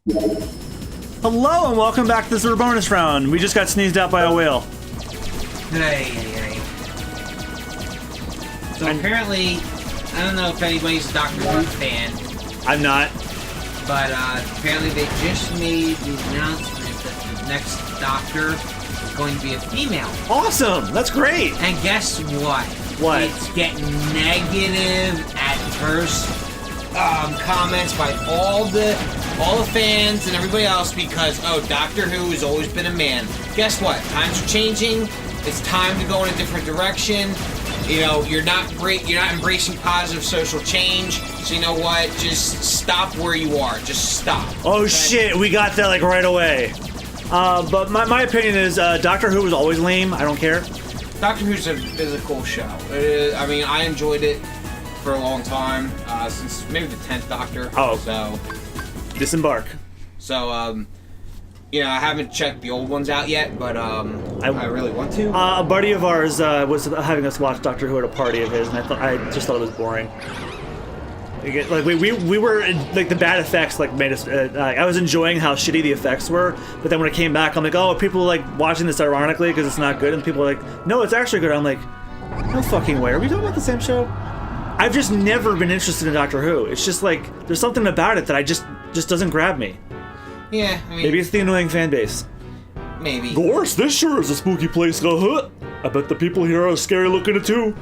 Hello and welcome back to this bonus round. We just got sneezed out by a whale. Hey. So apparently, I don't know if anybody's a Doctor Who fan. I'm not. But apparently they just made the announcement that the next Doctor is going to be a female. Awesome! That's great! And guess what? What? It's getting negative adverse comments by all the fans and everybody else because, Doctor Who has always been a man. Guess what? Times are changing. It's time to go in a different direction. You know, you're not embracing positive social change. So you know what? Just stop where you are. Just stop. Oh okay? Shit, we got that like right away. But my opinion is Doctor Who was always lame. I don't care. Doctor Who's is a cool show. I mean, I enjoyed it for a long time, since maybe the 10th Doctor. Oh. So. Disembark. So, I haven't checked the old ones out yet, but I really want to. A buddy of ours was having us watch Doctor Who at a party of his, and I just thought it was boring. Like we were like the bad effects like made us. I was enjoying how shitty the effects were, but then when it came back, I'm like, oh, people are, like watching this ironically because it's not good, and people are like, no, it's actually good. I'm like, no fucking way. Are we talking about the same show? I've just never been interested in Doctor Who. It's just like there's something about it that I just doesn't grab me. Yeah, I mean, maybe it's the annoying fan base. Maybe. Gosh, this sure is a spooky place. I bet the people here are scary looking too.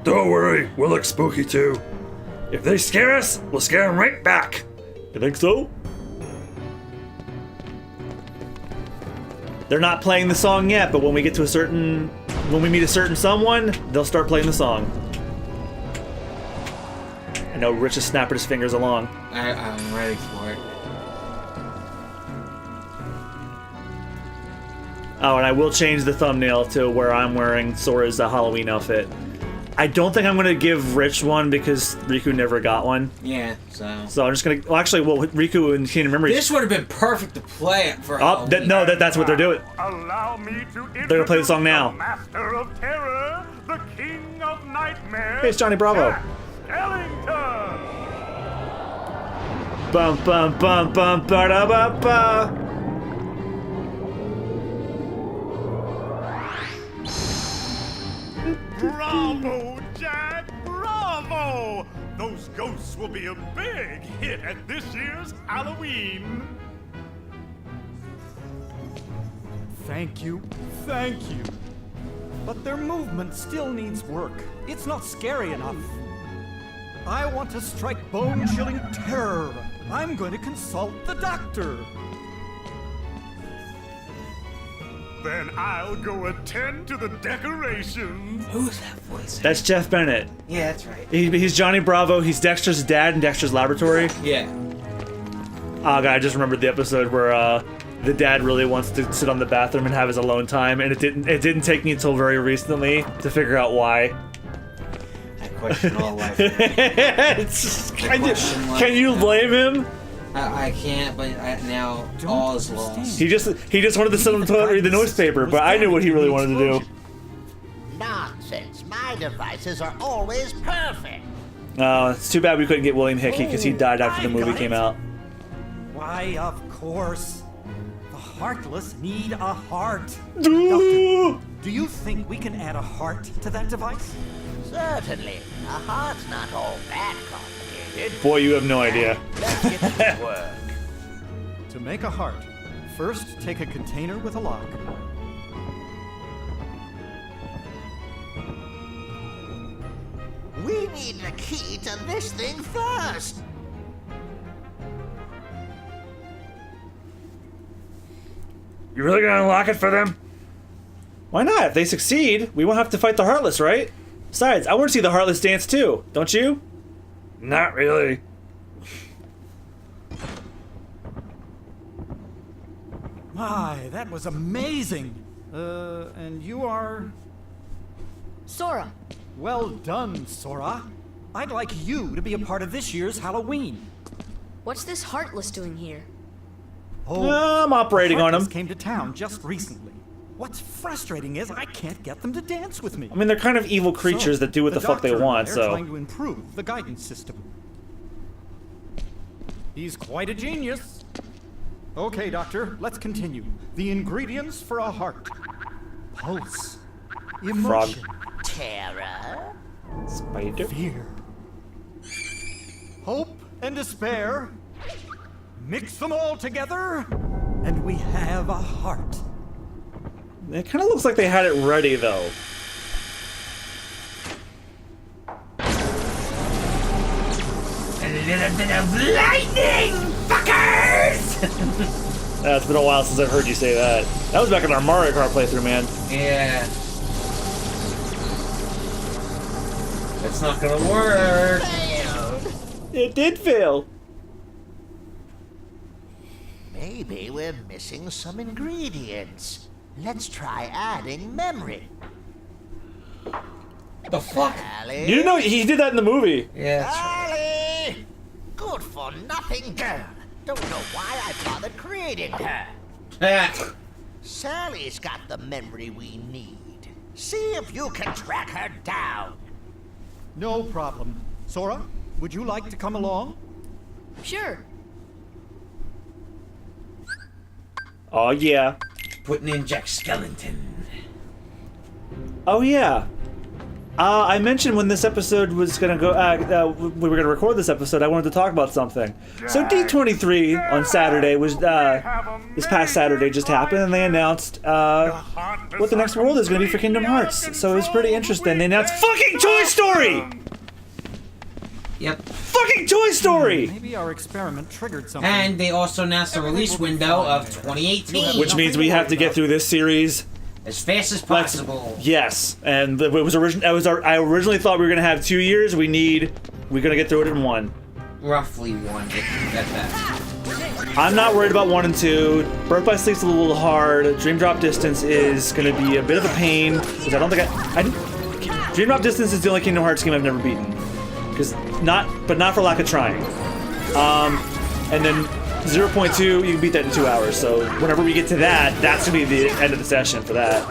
Don't worry, we'll look spooky too. If they scare us, we'll scare them right back. You think so? They're not playing the song yet, but when we meet a certain someone, they'll start playing the song. I know Rich is snapping his fingers along. I'm ready for it. Oh, and I will change the thumbnail to where I'm wearing Sora's Halloween outfit. I don't think I'm going to give Rich one because Riku never got one. Yeah, so... So I'm just going to... Well, actually, Riku and Kingdom Memories... This would have been perfect to play it for Halloween. That's what they're doing. Allow me to they're going to play the song now. The Master of Terror, the King of Nightmares... Hey, it's Johnny Bravo. Jack Skellington! Bum, bum, bum, bum, ba-da-ba-ba. Bravo, Jack! Bravo! Those ghosts will be a big hit at this year's Halloween. Thank you. But their movement still needs work. It's not scary enough. I want to strike bone-chilling terror. I'm going to consult the doctor. Then I'll go attend to the decorations. Who's that voice? That's Jeff Bennett. Yeah, that's right. He's Johnny Bravo. He's Dexter's dad in Dexter's Laboratory. Yeah. Oh, God, I just remembered the episode where the dad really wants to sit on the bathroom and have his alone time, and it didn't take me until very recently to figure out why. I question all life. Can you blame him? I can't, but now all is lost. He just wanted to sit on the toilet and read the newspaper, but I knew what he really wanted to do. Nonsense. My devices are always perfect. Oh, it's too bad we couldn't get William Hickey because he died after the movie came out. Why, of course. The heartless need a heart. Doctor, do you think we can add a heart to that device? Certainly. A heart's not all that complicated. boy, you have no idea. Let's get to work. To make a heart, first take a container with a lock. We need the key to this thing first. You really gonna unlock it for them? Why not? If they succeed, we won't have to fight the Heartless, right? Besides, I want to see the Heartless dance too, don't you? Not really. My, that was amazing. And you are... Sora. Well done, Sora. I'd like you to be a part of this year's Halloween. What's this Heartless doing here? Oh, I'm operating on Heartless them. came to town just recently. What's frustrating is I can't get them to dance with me. I mean, they're kind of evil creatures that do what the fuck they doctor want, and I are so... trying to improve the guidance system. He's quite a genius. Okay, Doctor, let's continue. The ingredients for a heart. Pulse. Emotion. Terror? Spider? Fear. Hope and despair. Mix them all together, and we have a heart. It kind of looks like they had it ready, though. A little bit of lightning, fuckers! It's been a while since I've heard you say that. That was back in our Mario Kart playthrough, man. Yeah. It's not gonna work. It did fail. Maybe we're missing some ingredients. Let's try adding memory. The fuck? Allie? You didn't know he did that in the movie. Yeah, that's right. Allie! Good for nothing girl. Don't know why I bothered creating her. Ah, Sally's got the memory we need. See if you can track her down. No problem. Sora, would you like to come along? Sure. Oh, yeah. putting in Jack Skellington. Oh, yeah. I mentioned when this episode was gonna go, we were gonna record this episode, I wanted to talk about something. So D23 on Saturday was, this past Saturday just happened, and they announced, what the next world is gonna be for Kingdom Hearts. So it was pretty interesting. They announced fucking Toy Story! Yep. Fucking Toy Story! Maybe our experiment triggered something. And they also announced the release window of 2018. Which means we have to get through this series as fast as possible. Yes, and it was I originally thought we were gonna have 2 years. We're gonna get through it in 1. Roughly 1 at that. I'm not worried about 1 and 2. Birth by Sleep's a little hard. Dream Drop Distance is gonna be a bit of a pain because I don't think Dream Drop Distance is the only Kingdom Hearts game I've never beaten. But not for lack of trying. And then 0.2, you can beat that in 2 hours. So whenever we get to that, that's gonna be the end of the session for that.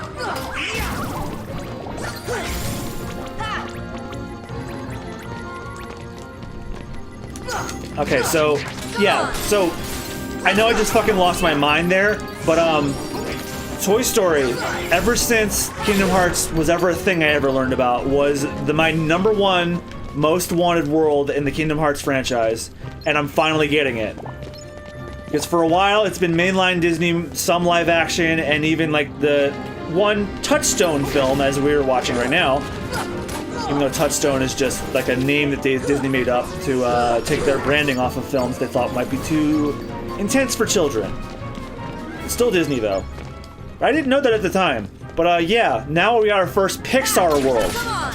Okay, so yeah, so I know I just fucking lost my mind there, but Toy Story, ever since Kingdom Hearts was ever a thing I ever learned about, was my #1 most wanted world in the Kingdom Hearts franchise, and I'm finally getting it. Because for a while, it's been mainline Disney, some live action, and even like the one Touchstone film, as we were watching right now. Even though Touchstone is just like a name that Disney made up to take their branding off of films they thought might be too intense for children. It's still Disney, though. I didn't know that at the time. But yeah, now we got our first Pixar world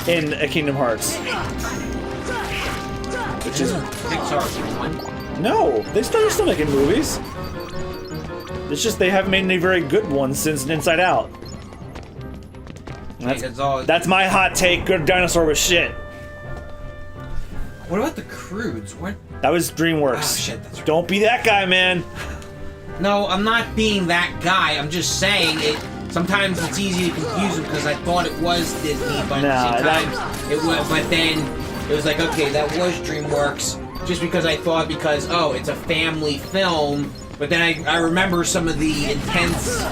in Kingdom Hearts. Which is Pixar's one. No, they're still making movies. It's just they haven't made any very good ones since Inside Out. That's my hot take. Good dinosaur was shit. What about the Croods? What? That was DreamWorks. Oh shit, that's right. Don't be that guy, man. No, I'm not being that guy. I'm just saying it. Sometimes it's easy to confuse them because I thought it was Disney, but at the same time it was. But then it was like, okay, that was DreamWorks. Just because I thought it's a family film. But then I remember some of the intense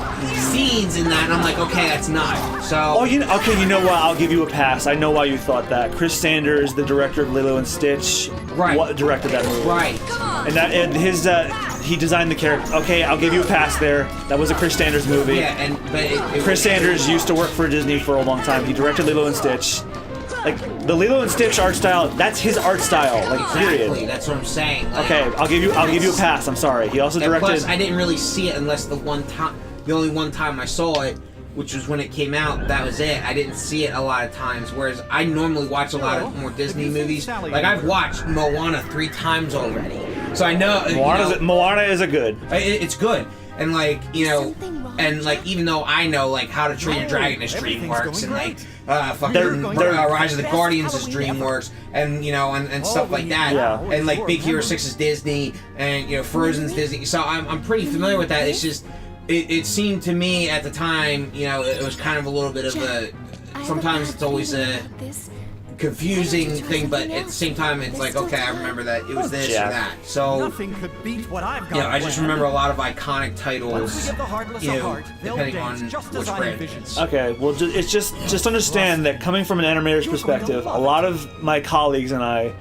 scenes in that, and I'm like, okay, that's not. So. Oh, you know what? I'll give you a pass. I know why you thought that. Chris Sanders, the director of Lilo and Stitch, directed that movie. Right. And he designed the character. Okay, I'll give you a pass there. That was a Chris Sanders movie. Yeah, but Chris Sanders used to work for Disney for a long time. He directed Lilo and Stitch. Like, the Lilo and Stitch art style, that's his art style, like, period. Exactly, that's what I'm saying. Like, okay, I'll give you a pass, I'm sorry. He also directed... Plus, I didn't really see it unless the only one time I saw it, which was when it came out, that was it. I didn't see it a lot of times, whereas I normally watch a lot of more Disney movies. Like, I've watched Moana 3 times already. So I know... Moana is a good. It's good. And, like, even though I know, like, How to Train Your Dragon is DreamWorks, and, like, Rise of the Guardians is DreamWorks, and, and stuff like that. Yeah. And, like, Big Hero 6 is Disney, and, Frozen's Disney. So I'm pretty familiar with that. It's just, it seemed to me at the time, it was kind of a little bit of a, sometimes it's always a, confusing thing, but at the same time, it's like, okay, I remember that it was this or that. So, Nothing could beat what I've got. yeah, I just planned. remember a lot of iconic Once titles, we give the Heartless you a know, heart, they'll depending on dance just which as I brand it envisioned. is. Okay, well, it's just understand that coming from an animator's perspective, a lot of my colleagues and I,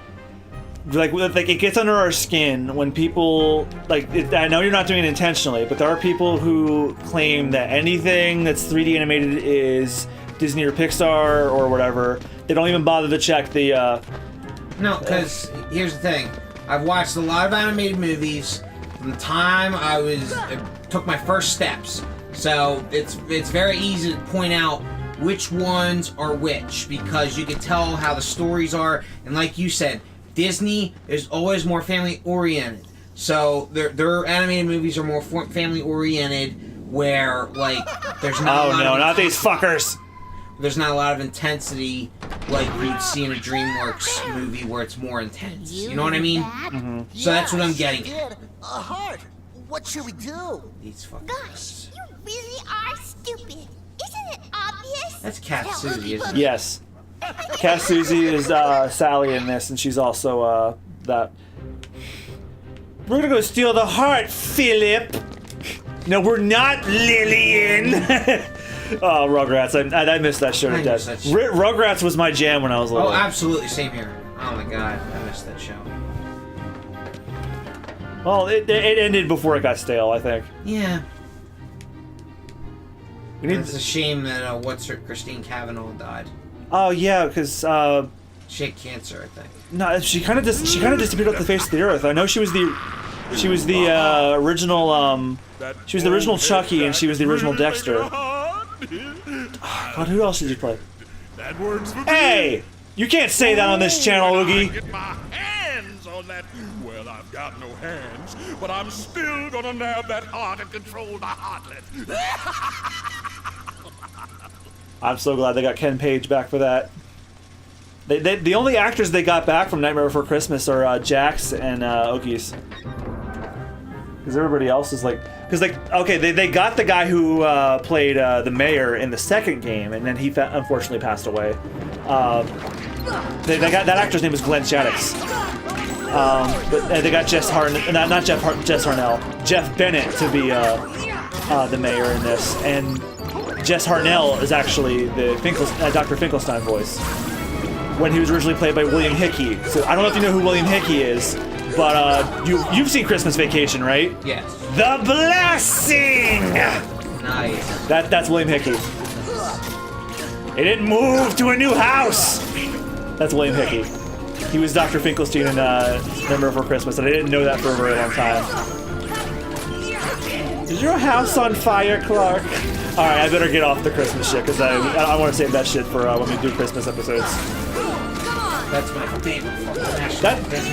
like it gets under our skin when people I know you're not doing it intentionally, but there are people who claim that anything that's 3D animated is Disney or Pixar or whatever. They don't even bother to check the. No, because here's the thing. I've watched a lot of animated movies from the time I took my first steps. So it's very easy to point out which ones are which, because you can tell how the stories are. And like you said, Disney is always more family oriented. So their animated movies are more family oriented, where like there's not. Oh no, not these fuckers! There's not a lot of intensity like you'd see in a DreamWorks movie where it's more intense. You know what I mean? Mm-hmm. So that's what I'm getting at. Kid, a heart. What should we do? These fucking Gosh, guys. you really are stupid. Isn't it obvious? That's Cat Susie, isn't it? Yes, Cat Susie is Sally in this, and she's also that. We're gonna go steal the heart, Philip. No, we're not, Lillian. Oh, Rugrats! I missed that show to I death. missed that show. Rugrats was my jam when I was little. Oh, absolutely. Same here. Oh my god, I missed that show. Well, it ended before it got stale, I think. Yeah. We need. It's a shame that Christine Cavanaugh died. Oh yeah, because She had cancer, I think. no, she kind of disappeared off the face of the earth. I know she was the original she was the original Chucky, and she was the original Dexter. God, who else did you play? That word's for Hey, you can't say that on this channel, Oogie. Get my hands on that. Well, I've got no hands, but I'm still gonna nab that heart and control the heartlet. I'm so glad they got Ken Page back for that. The only actors they got back from Nightmare Before Christmas are Jax and Okies. Because everybody else is like... Because, okay, they got the guy who played the mayor in the second game, and then he unfortunately passed away. They got that actor's name is Glenn Shaddix. But they got Jess Harnell, Jeff Bennett to be the mayor in this, and Jess Harnell is actually the Dr. Finkelstein voice when he was originally played by William Hickey. So I don't know if you know who William Hickey is, but you've seen Christmas Vacation, right? Yes. The Blessing. Nice. That's William Hickey. He didn't move to a new house. That's William Hickey. He was Dr. Finkelstein in Nightmare Before Christmas, and I didn't know that for a very long time. Is your house on fire, Clark? All right, I better get off the Christmas shit because I want to save that shit for when we do Christmas episodes. That's my favorite fucking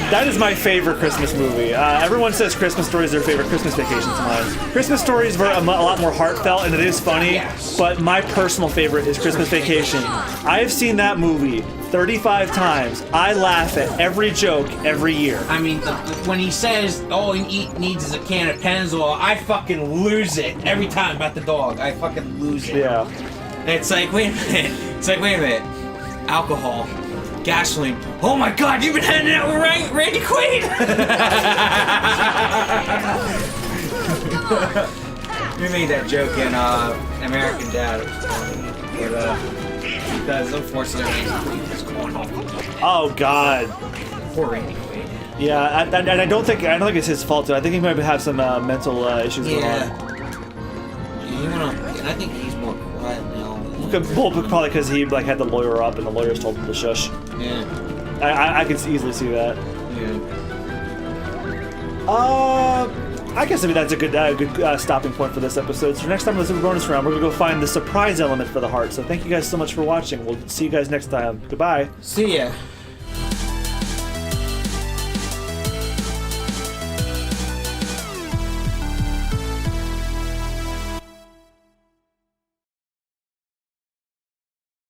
That is my favorite Christmas movie. Everyone says Christmas Story is their favorite Christmas Vacation's mine. Christmas Story is a lot more heartfelt, and it is funny, Yes. but my personal favorite is Christmas Vacation. I have seen that movie 35 times. I laugh at every joke every year. I mean, when he says all he needs is a can of Pennzoil, I fucking lose it every time about the dog. I fucking lose it. Yeah. It's like, wait a minute. It's like, wait a minute. Alcohol. Gasoline. Oh my god, you've been hanging out with Randy Quaid! We made that joke in American Dad. It was funny. But, because unfortunately, Randy Quaid is going off. Oh God. Poor Randy Quaid. Yeah, and I don't think it's his fault too. I think he might have some mental issues going on. And I think he's more quiet now. Well, probably because he had the lawyer up, and the lawyers told him to shush. Yeah. I could easily see that. Yeah. I guess that's a good stopping point for this episode. So next time on the Super Bonus Round, we're gonna go find the surprise element for the heart. So thank you guys so much for watching. We'll see you guys next time. Goodbye. See ya.